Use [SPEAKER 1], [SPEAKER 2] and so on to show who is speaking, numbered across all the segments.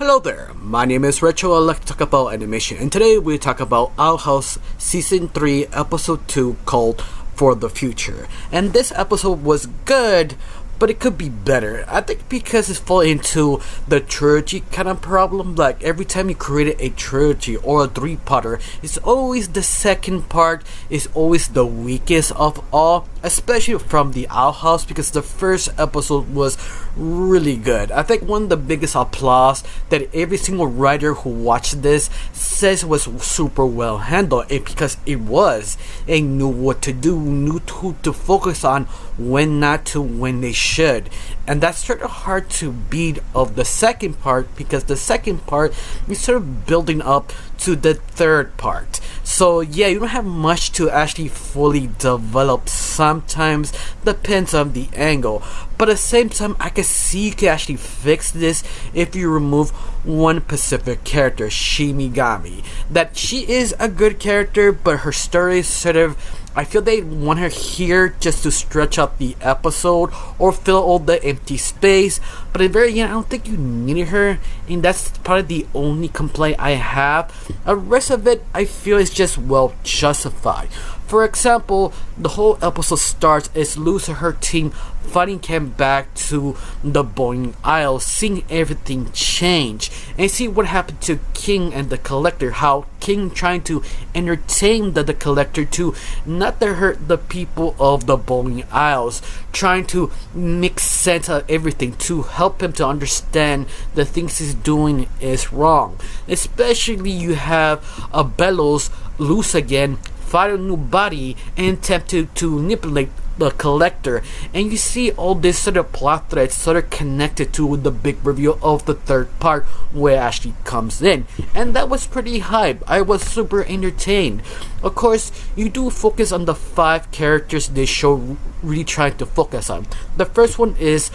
[SPEAKER 1] Hello there, my name is Retro. I like to talk about animation, and today we talk about Owl House Season 3 Episode 2 called For the Future. And this episode was good, but it could be better. I think because it's falling into the trilogy kind of problem. Like every time you created a trilogy or a three-parter, it's always the second part is always the weakest of all, especially from the Owl House, because the first episode was really good. I think one of the biggest applause that every single writer who watched this says was super well handled, and because it was, they knew what to do, knew who to focus on, when not to, when they should. And that's sort of hard to beat of the second part, because the second part is sort of building up to the third part. So yeah, you don't have much to actually fully develop. Sometimes depends on the angle, but at the same time I can see you can actually fix this if you remove one specific character, Shimigami. That she is a good character, but her story is sort of, I feel they want her here just to stretch out the episode or fill all the empty space, but at the very end I don't think you needed her, and that's probably the only complaint I have. The rest of it I feel is just well justified. For example, the whole episode starts as Luz and her team fighting Ken back to the Boeing Isle, seeing everything change, and see what happened to King and the Collector, how King trying to entertain the Collector to not to hurt the people of the Boeing Isles, trying to make sense of everything to help him to understand the things he's doing is wrong. Especially you have a Bellows Luz again, find a new body and attempt to manipulate the Collector, and you see all this sort of plot threads sort of connected to the big reveal of the third part where it actually comes in, and that was pretty hype. I was super entertained. Of course, you do focus on the 5 characters this show really trying to focus on. The first one is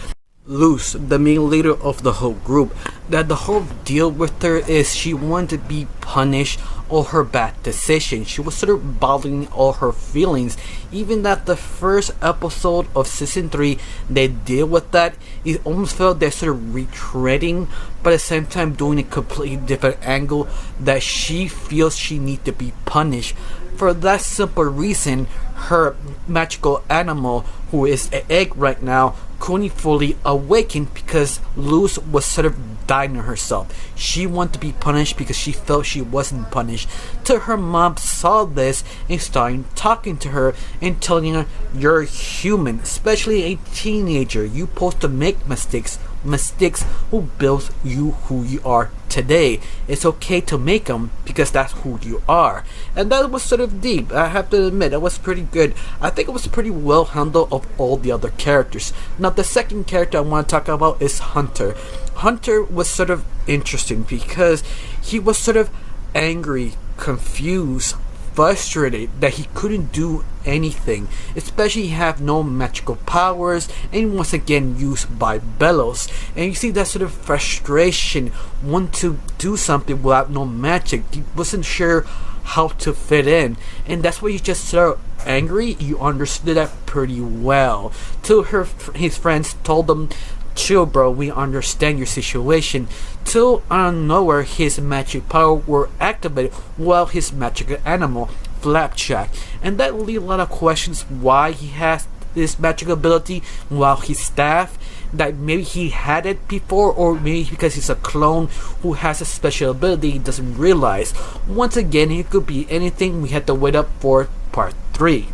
[SPEAKER 1] Luz, the main leader of the whole group. That the whole deal with her is she wanted to be punished all her bad decisions. She was sort of bottling all her feelings. Even that the first episode of season 3 they deal with that, it almost felt they're sort of retreading, but at the same time doing a completely different angle, that she feels she needs to be punished. For that simple reason, her magical animal, who is an egg right now, couldn't fully awaken because Luz was sort of dying to herself. She wanted to be punished because she felt she wasn't punished. Till her mom saw this and started talking to her and telling her, you're human, especially a teenager. You're supposed to make mistakes who builds you who you are today. It's okay to make them because that's who you are. And that was sort of deep. I have to admit, that was pretty good. I think it was pretty well handled of all the other characters. Now the second character I want to talk about is Hunter. Hunter was sort of interesting because he was sort of angry, confused, frustrated that he couldn't do anything, especially have no magical powers, and once again used by Bellows. And you see that sort of frustration, want to do something without no magic. He wasn't sure how to fit in, and that's why you just sort of angry. You understood that pretty well. Till his friends told him, chill bro, we understand your situation. Till out of nowhere his magic power were activated while his magical animal Flapjack, and that leaves a lot of questions why he has this magical ability while his staff, that maybe he had it before, or maybe because he's a clone who has a special ability he doesn't realize. Once again, it could be anything. We had to wait up for part 3.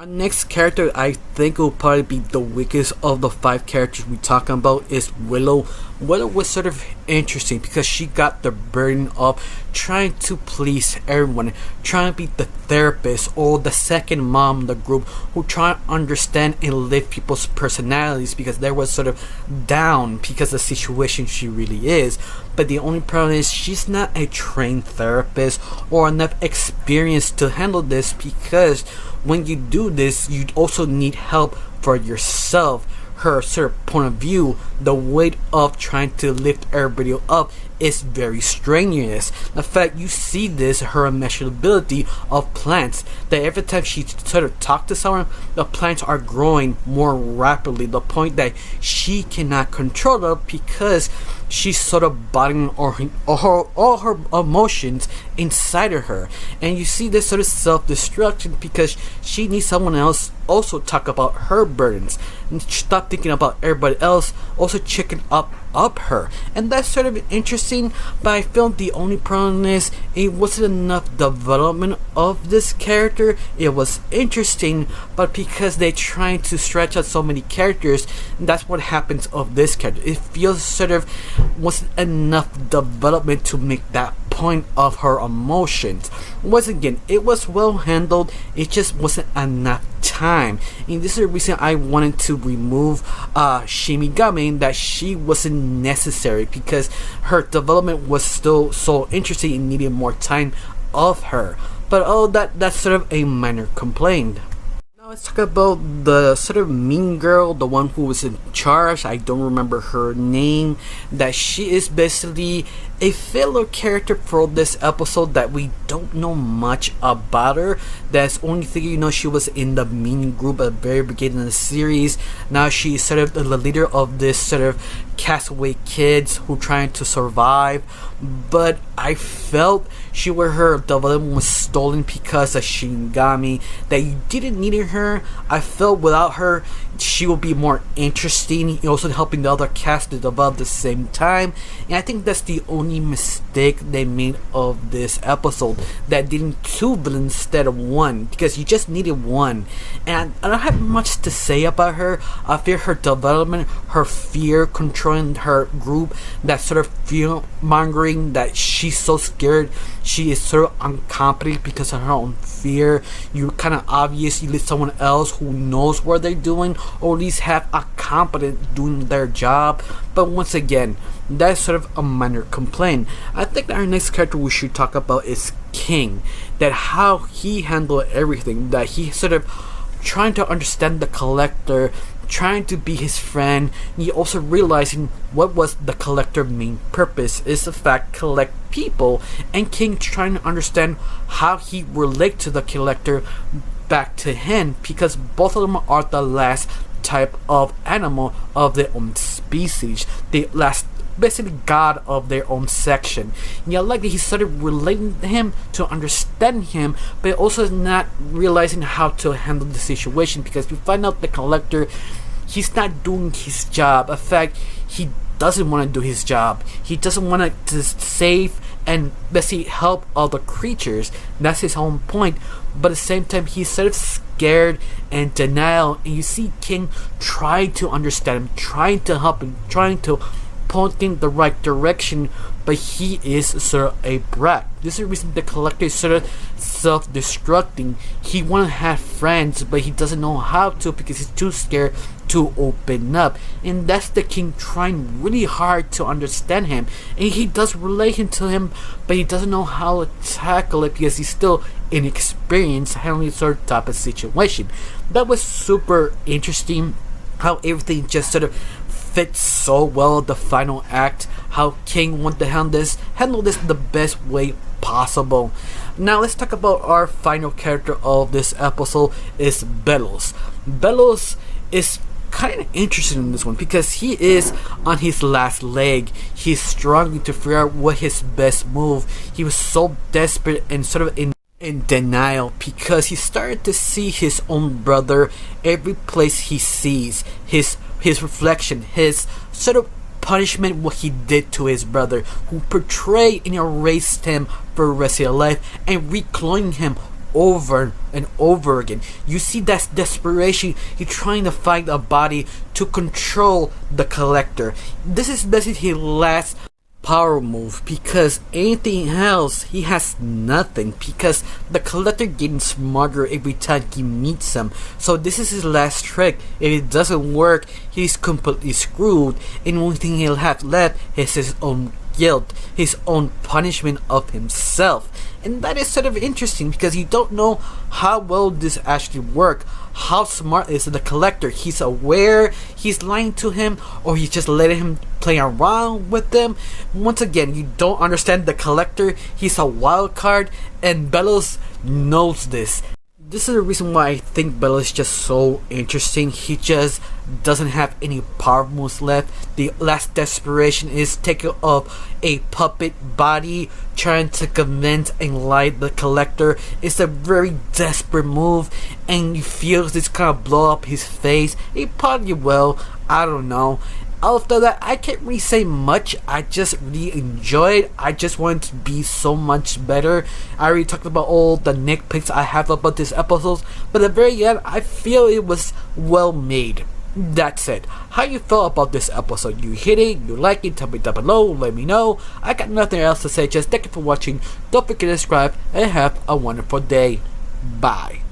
[SPEAKER 1] Our next character I think will probably be the weakest of the 5 characters we're talking about is Willow. Willow was sort of interesting because she got the burden of trying to please everyone, trying to be the therapist or the second mom in the group who try to understand and live people's personalities because they were sort of down because of the situation she really is. But the only problem is she's not a trained therapist or enough experience to handle this, because when you do this you also need help for yourself. her sort of point of view, the weight of trying to lift everybody up is very strenuous. In fact, you see this her immeasurability of plants, that every time she sort of talks to someone, the plants are growing more rapidly, the point that she cannot control them because she's sort of bottling all her emotions inside of her. And you see this sort of self-destruction because she needs someone else also talk about her burdens and stop thinking about everybody else also checking up her. And that's sort of interesting, but I felt the only problem is it wasn't enough development of this character. It was interesting, but because they're trying to stretch out so many characters, that's what happens of this character. It feels sort of wasn't enough development to make that point of her emotions. Once again, it was well handled, it just wasn't enough time. And this is the reason I wanted to remove Shimigami, that she wasn't necessary because her development was still so interesting and needed more time of her. But that's sort of a minor complaint. Now let's talk about the sort of mean girl, the one who was in charge. I don't remember her name. That she is basically a filler character for this episode that we don't know much about her. That's the only thing you know, she was in the mean group at the very beginning of the series. Now she's sort of the leader of this sort of castaway kids who trying to survive. But I felt her development was stolen because of Shinigami, that you didn't need her. I felt without her she will be more interesting, also helping the other cast to develop at the same time. And I think that's the only mistake they made of this episode, that didn't two villains instead of one, because you just needed one. And I don't have much to say about her. I fear her development, her fear controlling her group, that sort of fear mongering, that she's so scared, she is sort of incompetent because of her own fear. You kind of obvious you let someone else who knows what they're doing, or at least have a competent doing their job. But once again, that's sort of a minor complaint. I think our next character we should talk about is King, that how he handled everything, that he sort of trying to understand the Collector, trying to be his friend. He also realizing what was the Collector's main purpose is the fact collect people, and King trying to understand how he relate to the Collector back to him, because both of them are the last type of animal of their own species, the last basically god of their own section. Yeah, like he started relating to him to understand him, but also not realizing how to handle the situation, because we find out the Collector, he's not doing his job. In fact, he doesn't want to do his job. He doesn't want to save and basically help other creatures. That's his own point. But at the same time, he's sort of scared and denial, and you see King trying to understand him, trying to help him, trying to point in the right direction, but he is sort of a brat. This is the reason the Collector is sort of self-destructing. He wants to have friends, but he doesn't know how to because he's too scared to open up. And that's the King trying really hard to understand him, and he does relate to him, but he doesn't know how to tackle it because he's still inexperienced handling sort of type of situation. That was super interesting, how everything just sort of fits so well the final act, how King wanted to handle this the best way possible. Now let's talk about our final character of this episode is Bellows. Bellows is kind of interesting in this one because he is on his last leg. He's struggling to figure out what his best move. He was so desperate and sort of in denial because he started to see his own brother every place he sees, his reflection, his sort of punishment, what he did to his brother, who portrayed and erased him for the rest of his life, and recloning him over and over again. You see that desperation. He's trying to find a body to control the Collector. This is basically his last power move, because anything else he has nothing, because the Collector getting smarter every time he meets him. So this is his last trick. If it doesn't work, he's completely screwed, and the only thing he'll have left is his own guilt, his own punishment of himself. And that is sort of interesting because you don't know how well this actually works. How smart is the Collector? He's aware he's lying to him, or he's just letting him play around with them. Once again, you don't understand the Collector. He's a wild card, and Bellows knows this. This is the reason why I think Bellows is just so interesting. He just doesn't have any power moves left. The last desperation is taking up a puppet body, trying to convince and lie the Collector. It's a very desperate move, and you feel this kind of blow up his face. He probably will. I don't know. After that, I can't really say much. I just really enjoyed. I just want it to be so much better. I already talked about all the nitpicks I have about this episode, but at the very end, I feel it was well made. That's it. How you felt about this episode? You hit it? You like it? Tell me down below. Let me know. I got nothing else to say. Just thank you for watching. Don't forget to subscribe and have a wonderful day. Bye.